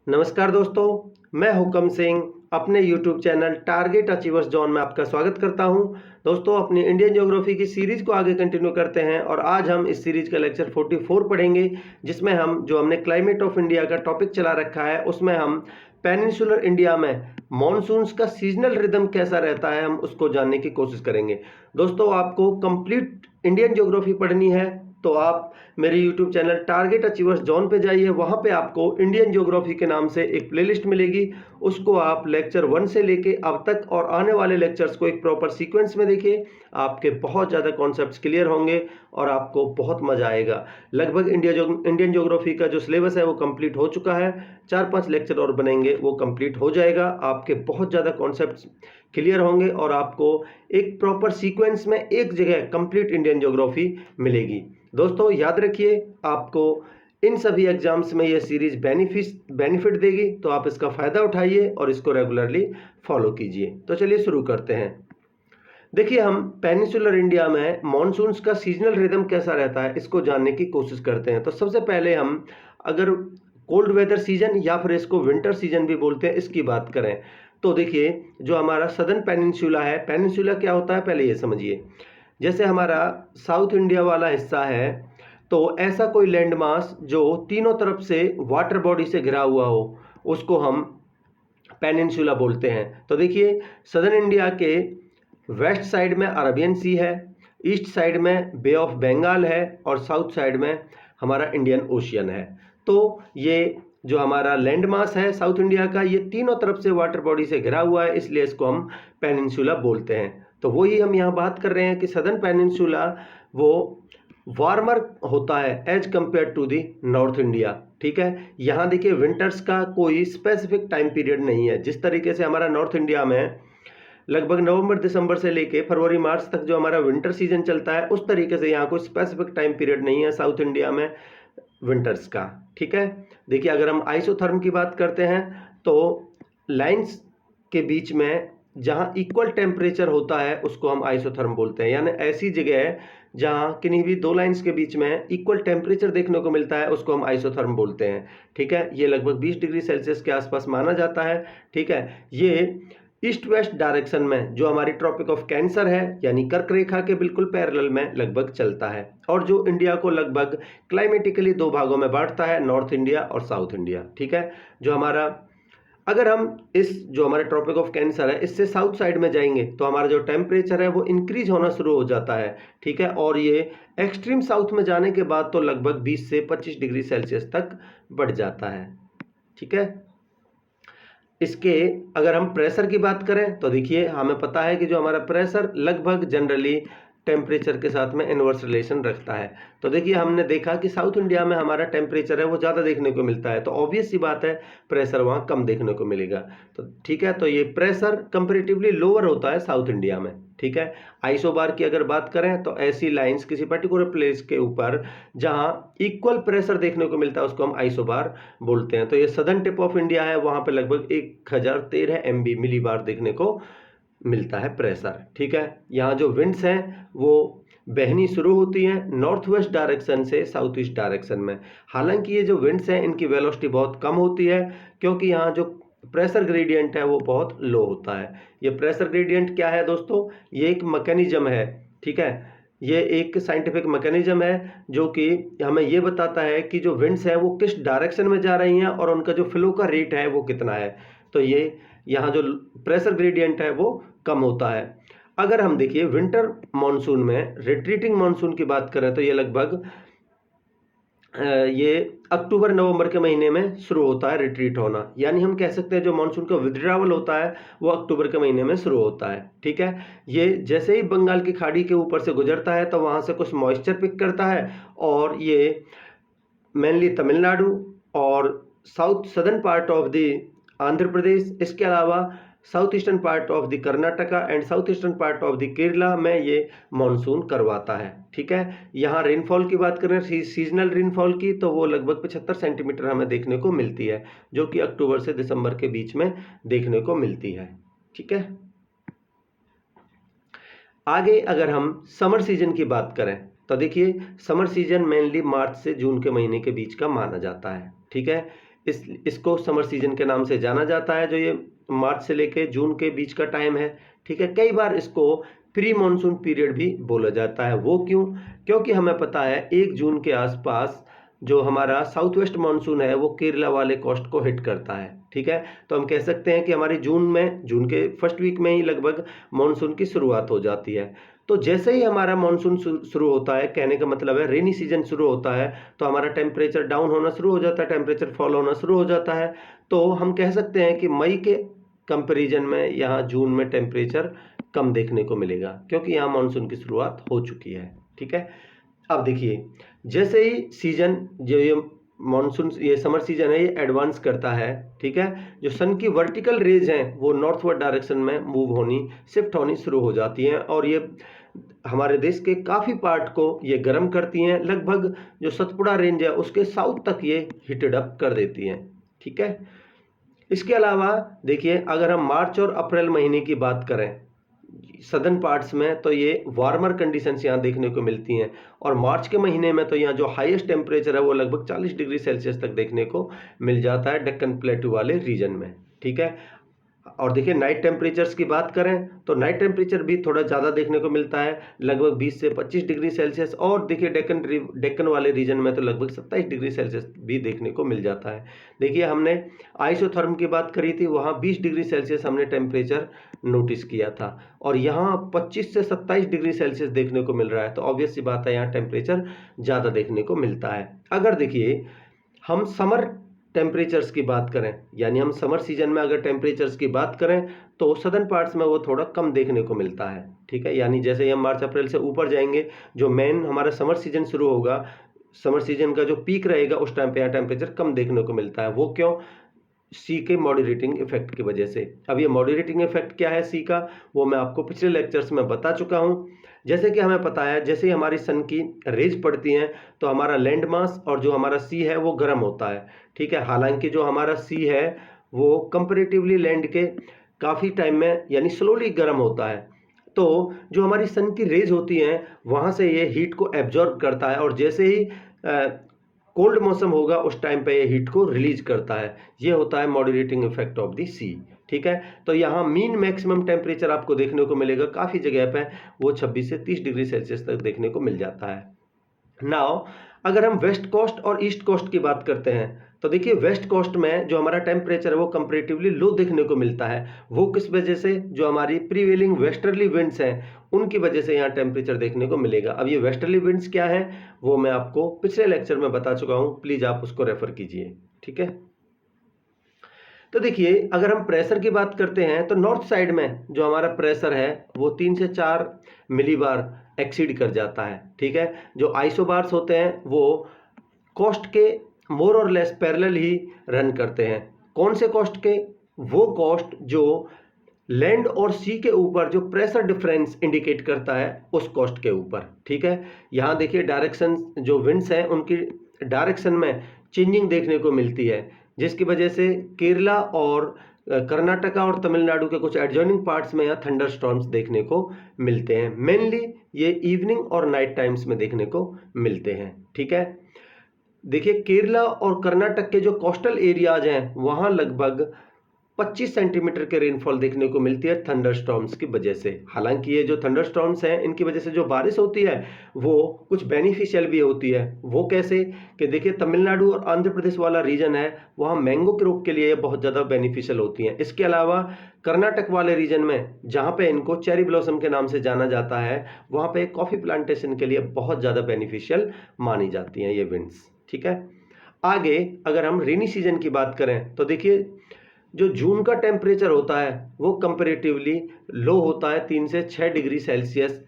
नमस्कार दोस्तों, मैं हुकम सिंह अपने YouTube channel target achievers zone में आपका स्वागत करता हूं। दोस्तों, अपनी इंडियन ज्योग्राफी की सीरीज को आगे कंटिन्यू करते हैं और आज हम इस सीरीज का लेक्चर 44 पढ़ेंगे, जिसमें हमने क्लाइमेट ऑफ इंडिया का टॉपिक चला रखा है, उसमें हम पेनिनसुलर इंडिया में मॉनसून्स का सीजनल रिदम कैसा रहता है, हम उसको जानने की कोशिश करेंगे। दोस्तों, आपको कंप्लीट इंडियन ज्योग्राफी पढ़नी है तो आप मेरे YouTube channel target achievers zone पे जाइए। वहाँ पे आपको इंडियन ज्योग्राफी के नाम से एक प्लेलिस्ट मिलेगी, उसको आप लेक्चर 1 से लेके अब तक और आने वाले लेक्चर्स को एक प्रॉपर सीक्वेंस में देखिए। आपके बहुत ज़्यादा कॉन्सेप्ट्स क्लियर होंगे और आपको बहुत मज़ा आएगा। लगभग इंडियन ज्योग्राफी का जो सिलेबस है वो कंप्लीट हो चुका है। 4-5 लेक्चर और बनेंगे, वो कंप्लीट हो जाएगा। आपके बहुत ज़्यादा कॉन्सेप्ट्स क्लियर होंगे और आपको एक प्रॉपर सीक्वेंस में एक जगह कंप्लीट इंडियन ज्योग्राफी मिलेगी। दोस्तों, याद रखिए, आपको इन सभी एग्जाम्स में यह सीरीज बेनिफिट देगी, तो आप इसका फायदा उठाइए और इसको रेगुलरली फॉलो कीजिए। तो चलिए शुरू करते हैं। देखिए, हम पेनिनसुलर इंडिया में मॉनसून्स का सीजनल रिदम कैसा रहता है इसको जानने की कोशिश करते हैं। तो सबसे पहले हम अगर कोल्ड वेदर सीजन या फिर इसको विंटर सीजन भी बोलते हैं, इसकी बात करें तो देखिए, जो हमारा सदर्न पेनिनसुला है, पेनिनसुला क्या होता है पहले ये समझिए। जैसे हमारा साउथ इंडिया वाला हिस्सा है, तो ऐसा कोई लैंड मास जो तीनों तरफ से वाटर बॉडी से घिरा हुआ हो, उसको हम पेनिनसुला बोलते हैं। तो देखिए, सदर्न इंडिया के वेस्ट साइड में अरबियन सी है, ईस्ट साइड में बे ऑफ बंगाल है और साउथ साइड में हमारा इंडियन ओशियन है। तो ये जो हमारा लैंड मास है साउथ इंडिया का, ये तीनों तरफ से वाटर बॉडी से घिरा हुआ है, इसलिए इसको हम पेनिनसुला बोलते हैं। तो वही हम यहाँ बात कर रहे हैं कि सदर्न पेनिनसुला वो वार्मर होता है as compared to the north India. ठीक है, यहाँ देखिए विंटर्स का कोई स्पेसिफिक टाइम पीरियड नहीं है। जिस तरीके से हमारा नॉर्थ इंडिया में लगभग नवंबर दिसंबर से लेके फरवरी मार्च तक जो हमारा विंटर सीजन चलता है, उस तरीके से यहाँ कोई स्पेसिफिक टाइम पीरियड नहीं है साउथ इंडिया में विंटर्स का। ठीक है, देखिए, अगर हम आइसोथर्म की बात करते हैं तो लाइंस के बीच में जहाँ इक्वल टेम्परेचर होता है उसको हम आइसोथर्म बोलते हैं। यानी ऐसी जगह है जहाँ किन्हीं भी दो लाइंस के बीच में इक्वल टेम्परेचर देखने को मिलता है, उसको हम आइसोथर्म बोलते हैं। ठीक है, ये लगभग 20 डिग्री सेल्सियस के आसपास माना जाता है। ठीक है, ये ईस्ट वेस्ट डायरेक्शन में जो हमारी ट्रॉपिक ऑफ कैंसर है यानी कर्क रेखा के बिल्कुल पैरेलल में लगभग चलता है, और जो इंडिया को लगभग क्लाइमेटिकली दो भागों में बांटता है, नॉर्थ इंडिया और साउथ इंडिया। ठीक है, जो हमारा अगर हम इस जो हमारे ट्रॉपिक ऑफ कैंसर है इससे साउथ साइड में जाएंगे तो हमारा जो टेम्परेचर है वो इंक्रीज होना शुरू हो जाता है। ठीक है, और ये एक्सट्रीम साउथ में जाने के बाद तो लगभग 20 से 25 डिग्री सेल्सियस तक बढ़ जाता है। ठीक है, इसके अगर हम प्रेशर की बात करें तो देखिए, हमें पता है कि जो हमारा प्रेशर लगभग जनरली टेम्परेचर के साथ में इनवर्स रिलेशन रखता है। तो देखिए, हमने देखा कि साउथ इंडिया में हमारा टेम्परेचर है वो ज़्यादा देखने को मिलता है, तो ऑब्वियस सी बात है प्रेशर वहाँ कम देखने को मिलेगा। तो ठीक है, तो ये प्रेशर कंपेरेटिवली लोअर होता है साउथ इंडिया में। ठीक है, आइसोबार की अगर बात करें तो ऐसी लाइंस किसी पर्टिकुलर प्लेस के ऊपर जहां इक्वल प्रेशर देखने को मिलता है उसको हम आइसोबार बोलते हैं। तो ये सदर्न टिप ऑफ इंडिया है, वहां पे लगभग 1013 MB मिलीबार देखने को मिलता है प्रेशर। ठीक है, यहाँ जो विंड्स हैं वो बहनी शुरू होती हैं नॉर्थ वेस्ट डायरेक्शन से साउथ ईस्ट डायरेक्शन में। हालांकि ये जो विंड्स हैं इनकी वेलोसिटी बहुत कम होती है, क्योंकि यहाँ जो प्रेशर ग्रेडियंट है वो बहुत लो होता है। ये प्रेशर ग्रेडियंट क्या है दोस्तों? ये एक मैकेनिज्म है। ठीक है, ये एक साइंटिफिक मैकेनिज्म है जो कि हमें ये बताता है कि जो विंड्स हैं वो किस डायरेक्शन में जा रही हैं और उनका जो फ्लो का रेट है वो कितना है। तो ये यहाँ जो प्रेशर ग्रेडियंट है वो कम होता है। अगर हम देखिए विंटर मॉनसून में रिट्रीटिंग मॉनसून की बात करें तो ये लगभग ये अक्टूबर नवंबर के महीने में शुरू होता है रिट्रीट होना। यानी हम कह सकते हैं जो मानसून का विथड्रावल होता है वो अक्टूबर के महीने में शुरू होता है। ठीक है, ये जैसे ही बंगाल की खाड़ी के ऊपर से गुजरता है तो वहाँ से कुछ मॉइस्चर पिक करता है, और ये मेनली तमिलनाडु और south southern part of the Andhra Pradesh, इसके अलावा south eastern part of the Karnataka and south eastern part of the Kerala में ये मानसून करवाता है। ठीक है, यहाँ रेनफॉल की बात करें सीजनल रेनफॉल की, तो वो लगभग 75 सेंटीमीटर हमें देखने को मिलती है, जो कि अक्टूबर से दिसंबर के बीच में देखने को मिलती है। ठीक है, आगे अगर हम समर सीजन की बात करें तो देखिए, समर सीजन मेनली मार्च से जून के महीने के बीच का माना जाता है। ठीक है, इसको समर सीजन के नाम से जाना जाता है, जो ये मार्च से लेके जून के बीच का टाइम है। ठीक है, कई बार इसको प्री मानसून पीरियड भी बोला जाता है। वो क्यों? क्योंकि हमें पता है 1 जून के आसपास जो हमारा साउथ वेस्ट मानसून है वो केरला वाले कोस्ट को हिट करता है। ठीक है, तो हम कह सकते हैं कि हमारी जून के फर्स्ट वीक में ही लगभग मानसून की शुरुआत हो जाती है। तो जैसे ही हमारा मानसून शुरू होता है, कहने का मतलब है रेनी सीजन शुरू होता है, तो हमारा टेम्परेचर डाउन होना शुरू हो जाता है, टेम्परेचर फॉल होना शुरू हो जाता है। तो हम कह सकते हैं कि मई के कंपैरिजन में यहाँ जून में टेम्परेचर कम देखने को मिलेगा, क्योंकि यहाँ मानसून की शुरुआत हो चुकी है। ठीक है, अब देखिए जैसे ही सीजन जो ये मानसून ये समर सीजन है ये एडवांस करता है। ठीक है, जो सन की वर्टिकल रेज हैं वो नॉर्थवर्ड डायरेक्शन में मूव होनी शिफ्ट होनी शुरू हो जाती हैं, और ये हमारे देश के काफ़ी पार्ट को ये गर्म करती हैं। लगभग जो सतपुड़ा रेंज है उसके साउथ तक ये हीटेड अप कर देती हैं। ठीक है, इसके अलावा देखिए अगर हम मार्च और अप्रैल महीने की बात करें सदर्न पार्ट्स में, तो ये वार्मर कंडीशंस यहाँ देखने को मिलती हैं, और मार्च के महीने में तो यहाँ जो हाईएस्ट टेम्परेचर है वो लगभग 40 डिग्री सेल्सियस तक देखने को मिल जाता है डेक्कन प्लेटू वाले रीजन में। ठीक है, और देखिए नाइट टेम्परेचर्स की बात करें तो नाइट टेम्परेचर भी थोड़ा ज़्यादा देखने को मिलता है, लगभग 20 से 25 डिग्री सेल्सियस, और देखिए डेक्कन वाले रीजन में तो लगभग 27 डिग्री सेल्सियस भी देखने को मिल जाता है। देखिए हमने आइसोथर्म की बात करी थी, वहाँ 20 डिग्री सेल्सियस हमने टेम्परेचर नोटिस किया था, और यहाँ 25 से 27 डिग्री सेल्सियस देखने को मिल रहा है। तो ऑब्वियस सी बात है यहाँ टेम्परेचर ज़्यादा देखने को मिलता है। अगर देखिए हम समर टेम्परेचर्स की बात करें, यानी हम समर सीजन में अगर टेम्परेचर्स की बात करें तो सदर्न पार्ट्स में वो थोड़ा कम देखने को मिलता है। ठीक है, यानी जैसे ही हम मार्च अप्रैल से ऊपर जाएंगे, जो मेन हमारा समर सीजन शुरू होगा, समर सीजन का जो पीक रहेगा उस टाइम पे यहाँ टेम्परेचर कम देखने को मिलता है। वो क्यों? सी के मॉडरेटिंग इफेक्ट की वजह से। अब ये मॉडरेटिंग इफेक्ट क्या है सी का, वो मैं आपको पिछले लेक्चर्स में बता चुका हूँ। जैसे कि हमें पता है जैसे ही हमारी सन की रेज पड़ती हैं तो हमारा लैंड मास और जो हमारा सी है वो गर्म होता है। ठीक है, हालांकि जो हमारा सी है वो कंपैरेटिवली लैंड के काफ़ी टाइम में यानी स्लोली गर्म होता है। तो जो हमारी सन की रेज होती हैं वहाँ से ये हीट को एब्जॉर्ब करता है, और जैसे ही कोल्ड मौसम होगा उस टाइम पे ये हीट को रिलीज करता है। ये होता है मॉडरेटिंग इफेक्ट ऑफ द सी। ठीक है, तो यहाँ मीन मैक्सिमम टेम्परेचर आपको देखने को मिलेगा काफ़ी जगह पे वो 26 से 30 डिग्री सेल्सियस तक देखने को मिल जाता है। नाउ अगर हम वेस्ट कोस्ट और ईस्ट कोस्ट की बात करते हैं तो देखिए वेस्ट कोस्ट में जो हमारा टेम्परेचर है वो कंपैरेटिवली लो देखने को मिलता है। वो किस वजह से? जो हमारी प्रीवेलिंग वेस्टर्ली विंड्स हैं उनकी वजह से यहाँ टेम्परेचर देखने को मिलेगा। अब ये वेस्टर्ली विंड्स क्या है वो मैं आपको पिछले लेक्चर में बता चुका हूँ, प्लीज आप उसको रेफर कीजिए। ठीक है, तो देखिए अगर हम प्रेशर की बात करते हैं तो नॉर्थ साइड में जो हमारा प्रेशर है वो 3 से 4 मिलीबार एक्सीड कर जाता है। ठीक है, जो आइसोबार्स होते हैं वो कोस्ट के मोर और लेस पैरेलल ही रन करते हैं। कौन से कोस्ट के? वो कोस्ट जो लैंड और सी के ऊपर जो प्रेशर डिफरेंस इंडिकेट करता है उस कोस्ट के ऊपर। ठीक है, यहाँ देखिए डायरेक्शन जो विंड्स हैं उनकी डायरेक्शन में चेंजिंग देखने को मिलती है, जिसकी वजह से केरला और कर्नाटका और तमिलनाडु के कुछ एडजॉइनिंग पार्ट्स में यहाँ थंडर स्टॉर्म्स देखने को मिलते हैं। मेनली ये इवनिंग और नाइट टाइम्स में देखने को मिलते हैं। ठीक है, देखिए केरला और कर्नाटक के जो कोस्टल एरियाज हैं वहाँ लगभग 25 सेंटीमीटर के रेनफॉल देखने को मिलती है थंडरस्टॉर्म्स की वजह से। हालांकि ये जो थंडरस्टॉर्म्स हैं इनकी वजह से जो बारिश होती है वो कुछ बेनिफिशियल भी होती है। वो कैसे? कि देखिए तमिलनाडु और आंध्र प्रदेश वाला रीजन है वहाँ मैंगो क्रॉप के लिए बहुत ज़्यादा बेनिफिशियल होती हैं। इसके अलावा कर्नाटक वाले रीजन में जहाँ पे इनको चेरी ब्लॉसम के नाम से जाना जाता है वहाँ पे कॉफ़ी प्लांटेशन के लिए बहुत ज़्यादा बेनिफिशियल मानी जाती हैं ये विंड्स। ठीक है, आगे अगर हम रेनी सीजन की बात करें तो देखिए जो जून का टेम्परेचर होता है वो कंपैरेटिवली लो होता है 3 से 6 डिग्री सेल्सियस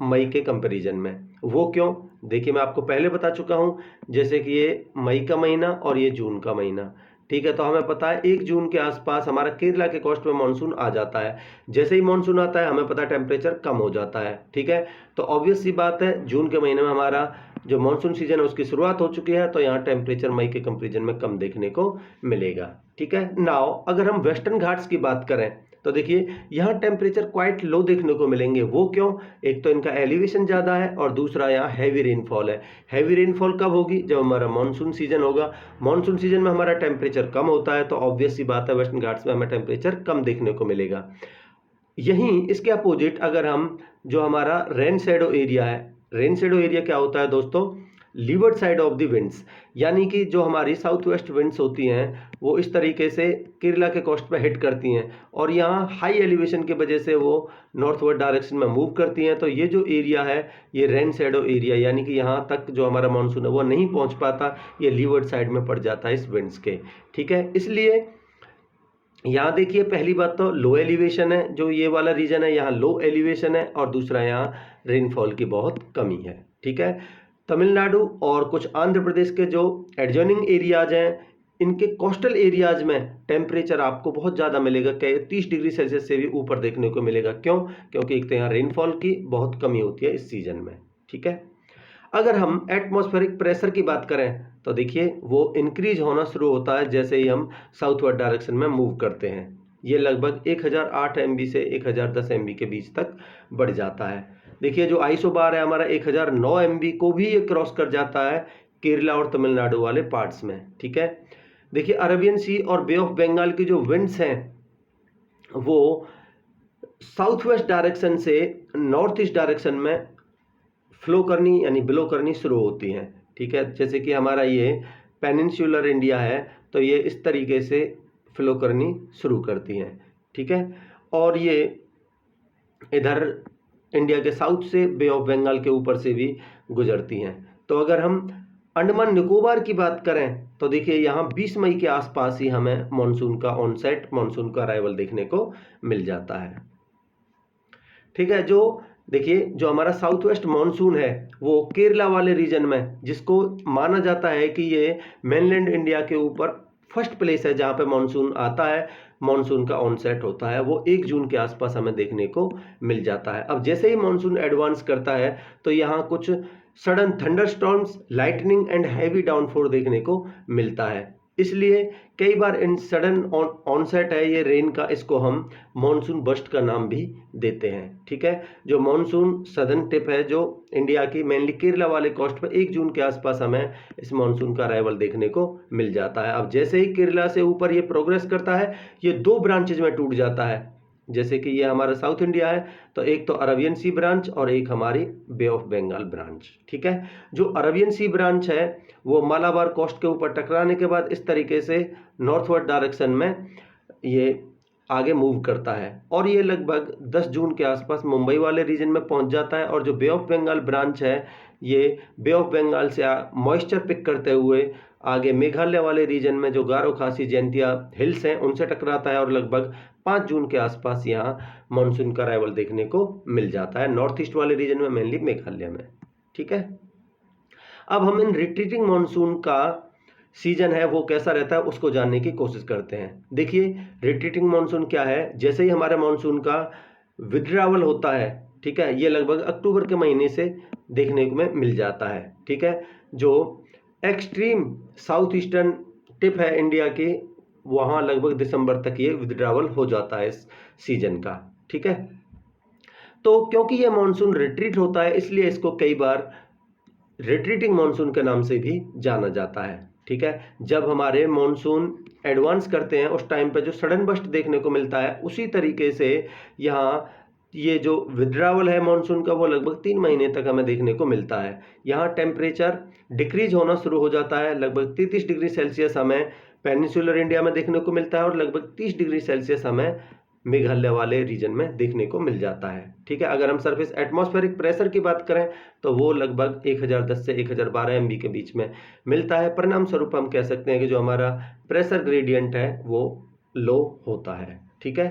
मई के कंपैरिजन में। वो क्यों? देखिए मैं आपको पहले बता चुका हूँ, जैसे कि ये मई का महीना और ये जून का महीना। ठीक है, तो हमें पता है 1 जून के आसपास हमारा केरला के कोस्ट में मानसून आ जाता है। जैसे ही मानसून आता है हमें पता है टेम्परेचर कम हो जाता है। ठीक है, तो ऑब्वियस सी बात है जून के महीने में हमारा जो मानसून सीजन है उसकी शुरुआत हो चुकी है, तो यहाँ टेम्परेचर मई के कंपेरिजन में कम देखने को मिलेगा। ठीक है, नाउ अगर हम वेस्टर्न घाट्स की बात करें तो देखिए यहाँ टेम्परेचर क्वाइट लो देखने को मिलेंगे। वो क्यों? एक तो इनका एलिवेशन ज़्यादा है और दूसरा यहाँ हैवी रेनफॉल है। हैवी रेनफॉल कब होगी? जब हमारा मानसून सीजन होगा। मानसून सीजन में हमारा टेम्परेचर कम होता है, तो ऑब्वियस सी बात है वेस्टर्न घाट्स में हमें टेम्परेचर कम देखने को मिलेगा। यहीं इसके अपोजिट अगर हम जो हमारा रेन शैडो एरिया है, रेन शैडो एरिया क्या होता है दोस्तों? Levered side of the winds, यानी कि जो हमारी साउथ वेस्ट विंड्स होती हैं वो इस तरीके से केरला के कोस्ट पे हिट करती हैं और यहाँ हाई एलिवेशन की वजह से वो नॉर्थवर्ड डायरेक्शन में मूव करती हैं। तो ये जो एरिया है ये रेन शैडो एरिया, यानी कि यहाँ तक जो हमारा मानसून है वो नहीं पहुँच पाता, ये लीवर्ड साइड में पड़ जाता है इस विंड्स के। ठीक है, इसलिए यहाँ देखिए पहली बात तो लो एलिवेशन है, जो ये वाला रीजन है यहाँ लो एलिवेशन है, और दूसरा यहाँ रेनफॉल की बहुत कमी है। ठीक है, तमिलनाडु और कुछ आंध्र प्रदेश के जो एडजॉइनिंग एरियाज हैं, इनके कोस्टल एरियाज में टेम्परेचर आपको बहुत ज़्यादा मिलेगा, 30 डिग्री सेल्सियस से भी ऊपर देखने को मिलेगा। क्यों? क्योंकि एक तो यहाँ रेनफॉल की बहुत कमी होती है इस सीजन में। ठीक है, अगर हम एटमॉस्फेरिक प्रेशर की बात करें तो देखिए वो इंक्रीज होना शुरू होता है जैसे ही हम साउथवर्ड डायरेक्शन में मूव करते हैं। ये लगभग 1008 MB से 1010 MB के बीच तक बढ़ जाता है। देखिए जो आइसोबार है हमारा 1009 MB को भी ये क्रॉस कर जाता है केरला और तमिलनाडु वाले पार्ट्स में। ठीक है, देखिए अरेबियन सी और बे ऑफ बंगाल की जो विंड्स हैं वो साउथ वेस्ट डायरेक्शन से नॉर्थ ईस्ट डायरेक्शन में फ्लो करनी यानी ब्लो करनी शुरू होती हैं। ठीक है, जैसे कि हमारा ये पेनिनसुलर इंडिया है तो ये इस तरीके से फ्लो करनी शुरू करती हैं। ठीक है, और ये इधर इंडिया के साउथ से बे ऑफ बंगाल के ऊपर से भी गुजरती हैं। तो अगर हम अंडमान निकोबार की बात करें तो देखिए यहाँ 20 मई के आसपास ही हमें मानसून का ऑनसेट, मानसून का अराइवल देखने को मिल जाता है। ठीक है, जो देखिए जो हमारा साउथ वेस्ट मानसून है वो केरला वाले रीजन में, जिसको माना जाता है कि ये मेनलैंड इंडिया के ऊपर फर्स्ट प्लेस है जहाँ पे मानसून आता है, मानसून का ऑनसेट होता है, वो 1 जून के आसपास हमें देखने को मिल जाता है। अब जैसे ही मानसून एडवांस करता है तो यहाँ कुछ sudden thunderstorms, lightning and heavy downfall देखने को मिलता है। इसलिए कई बार इन सडन ऑनसेट है ये रेन का, इसको हम मानसून बस्ट का नाम भी देते हैं। ठीक है, जो मानसून सदर्न टिप है जो इंडिया की मेनली केरला वाले कोस्ट पर 1 जून के आसपास हमें इस मानसून का अराइवल देखने को मिल जाता है। अब जैसे ही केरला से ऊपर ये प्रोग्रेस करता है ये 2 ब्रांचेज में टूट जाता है। जैसे कि ये हमारा साउथ इंडिया है तो एक तो अरबियन सी ब्रांच और एक हमारी बे ऑफ बंगाल ब्रांच। ठीक है, जो अरबियन सी ब्रांच है वो मालाबार कोस्ट के ऊपर टकराने के बाद इस तरीके से नॉर्थवर्ड डायरेक्शन में ये आगे मूव करता है और ये लगभग 10 जून के आसपास मुंबई वाले रीजन में पहुंच जाता है। और जो बे ऑफ बंगाल ब्रांच है ये बे ऑफ बंगाल से मॉइस्चर पिक करते हुए आगे मेघालय वाले रीजन में जो गारो खासी जैंतिया हिल्स हैं उनसे टकराता है और लगभग 5 जून के आसपास यहाँ मानसून का अराइवल देखने को मिल जाता है नॉर्थ ईस्ट वाले रीजन में, मेनली मेघालय में। ठीक है, अब हम इन रिट्रीटिंग मानसून का सीजन है वो कैसा रहता है उसको जानने की कोशिश करते हैं। देखिए रिट्रीटिंग मानसून क्या है, जैसे ही हमारे मानसून का विड्रावल होता है, ठीक है, ये लगभग अक्टूबर के महीने से देखने को मिल जाता है। ठीक है, जो एक्सट्रीम साउथ ईस्टर्न टिप है इंडिया की वहाँ लगभग दिसंबर तक ये विड्रावल हो जाता है इस सीजन का। ठीक है, तो क्योंकि ये मानसून रिट्रीट होता है इसलिए इसको कई बार रिट्रीटिंग मानसून के नाम से भी जाना जाता है। ठीक है, जब हमारे मानसून एडवांस करते हैं उस टाइम पे जो सडन बस्ट देखने को मिलता है उसी तरीके से यहाँ ये जो विड्रावल है मानसून का वो लगभग 3 महीने तक हमें देखने को मिलता है। यहाँ टेम्परेचर डिक्रीज होना शुरू हो जाता है, लगभग 33 डिग्री सेल्सियस हमें पेनिनसुलर इंडिया में देखने को मिलता है और लगभग 30 डिग्री सेल्सियस हमें मेघालय वाले रीजन में देखने को मिल जाता है। ठीक है, अगर हम सरफेस एटमॉस्फेरिक प्रेशर की बात करें तो वो लगभग 1010 से 1012 MB के बीच में मिलता है। परिणाम स्वरूप हम कह सकते हैं कि जो हमारा प्रेशर ग्रेडियंट है वो लो होता है। ठीक है,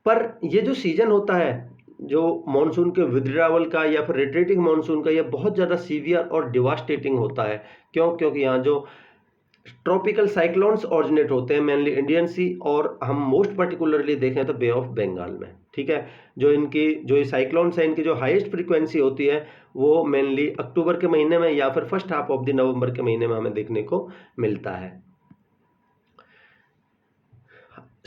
पर ये जो सीजन होता है जो मानसून के विड्रावल का या फिर रिट्रीटिंग मानसून का, ये बहुत ज़्यादा सीवियर और डिवास्टेटिंग होता है। क्यों? क्योंकि यहाँ जो ट्रॉपिकल साइक्लोन्स ऑरिजिनेट होते हैं मेनली इंडियन सी, और हम मोस्ट पर्टिकुलरली देखें तो बे ऑफ बंगाल में। ठीक है, जो ये साइक्लोन्स हैं, इनकी जो हाईएस्ट फ्रीक्वेंसी होती है वो मेनली अक्टूबर के महीने में या फिर फर्स्ट हाफ ऑफ द नवंबर के महीने में हमें देखने को मिलता है।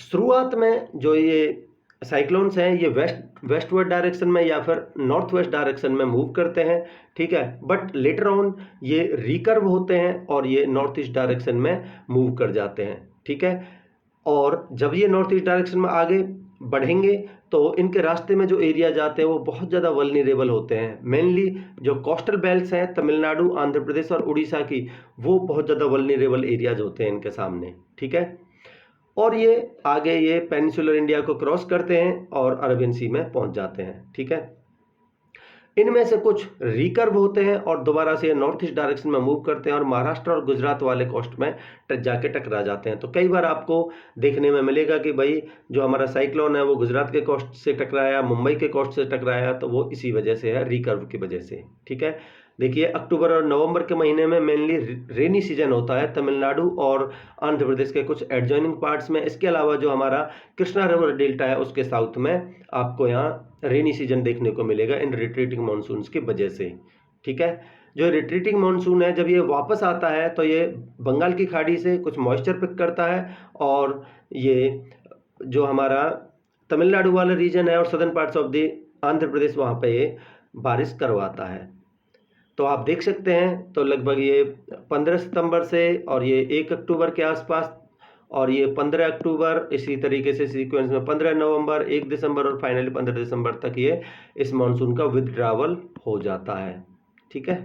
शुरुआत में जो ये साइक्लोन्स हैं ये वेस्टवर्ड डायरेक्शन में या फिर नॉर्थ वेस्ट डायरेक्शन में मूव करते हैं। ठीक है, बट लेटर ऑन ये रिकर्व होते हैं और ये नॉर्थ ईस्ट डायरेक्शन में मूव कर जाते हैं। ठीक है, और जब ये नॉर्थ ईस्ट डायरेक्शन में आगे बढ़ेंगे तो इनके रास्ते में जो एरिया जाते हैं वो बहुत ज़्यादा वल्नरेबल होते हैं। मेनली जो कोस्टल बेल्ट्स हैं तमिलनाडु, आंध्र प्रदेश और उड़ीसा की, वो बहुत ज़्यादा वल्नरेबल एरियाज होते हैं इनके सामने। ठीक है, और ये आगे ये पेनिनसुलर इंडिया को क्रॉस करते हैं और अरबियन सी में पहुंच जाते हैं। ठीक है, इनमें से कुछ रिकर्व होते हैं और दोबारा से नॉर्थ ईस्ट डायरेक्शन में मूव करते हैं और महाराष्ट्र और गुजरात वाले कोस्ट में जाके टकरा जाते हैं। तो कई बार आपको देखने में मिलेगा कि भाई जो हमारा साइक्लोन है वो गुजरात के कोस्ट से टकराया, मुंबई के कोस्ट से टकराया, तो वो इसी वजह से है, रिकर्व की वजह से। ठीक है, देखिए अक्टूबर और नवंबर के महीने में मेनली रेनी सीजन होता है तमिलनाडु और आंध्र प्रदेश के कुछ एडजॉइनिंग पार्ट्स में। इसके अलावा जो हमारा कृष्णा रिवर डेल्टा है उसके साउथ में आपको यहाँ रेनी सीजन देखने को मिलेगा इन रिट्रीटिंग मानसून्स की वजह से। ठीक है, जो रिट्रीटिंग मानसून है जब ये वापस आता है तो ये बंगाल की खाड़ी से कुछ मॉइस्चर पिक करता है और ये जो हमारा तमिलनाडु वाला रीजन है और southern parts of the Andhra Pradesh, वहाँ पे ये बारिश करवाता है। तो आप देख सकते हैं तो लगभग ये 15 सितंबर से और ये 1 अक्टूबर के आसपास और ये 15 अक्टूबर, इसी तरीके से सीक्वेंस में 15 नवंबर, 1 दिसंबर और फाइनली 15 दिसंबर तक ये इस मानसून का विथड्रावल हो जाता है। ठीक है,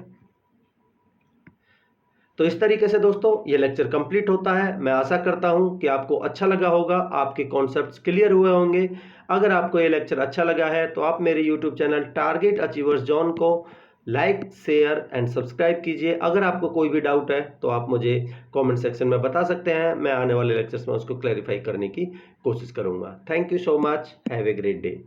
तो इस तरीके से दोस्तों ये लेक्चर कंप्लीट होता है। मैं आशा करता हूं कि आपको अच्छा लगा होगा, आपके कॉन्सेप्ट्स क्लियर हुए होंगे। अगर आपको ये लेक्चर अच्छा लगा है तो आप मेरे YouTube channel target achievers John को लाइक, शेयर एंड सब्सक्राइब कीजिए। अगर आपको कोई भी डाउट है तो आप मुझे कमेंट सेक्शन में बता सकते हैं, मैं आने वाले लेक्चर्स में उसको क्लैरिफाई करने की कोशिश करूंगा। Thank you so much, have a great day.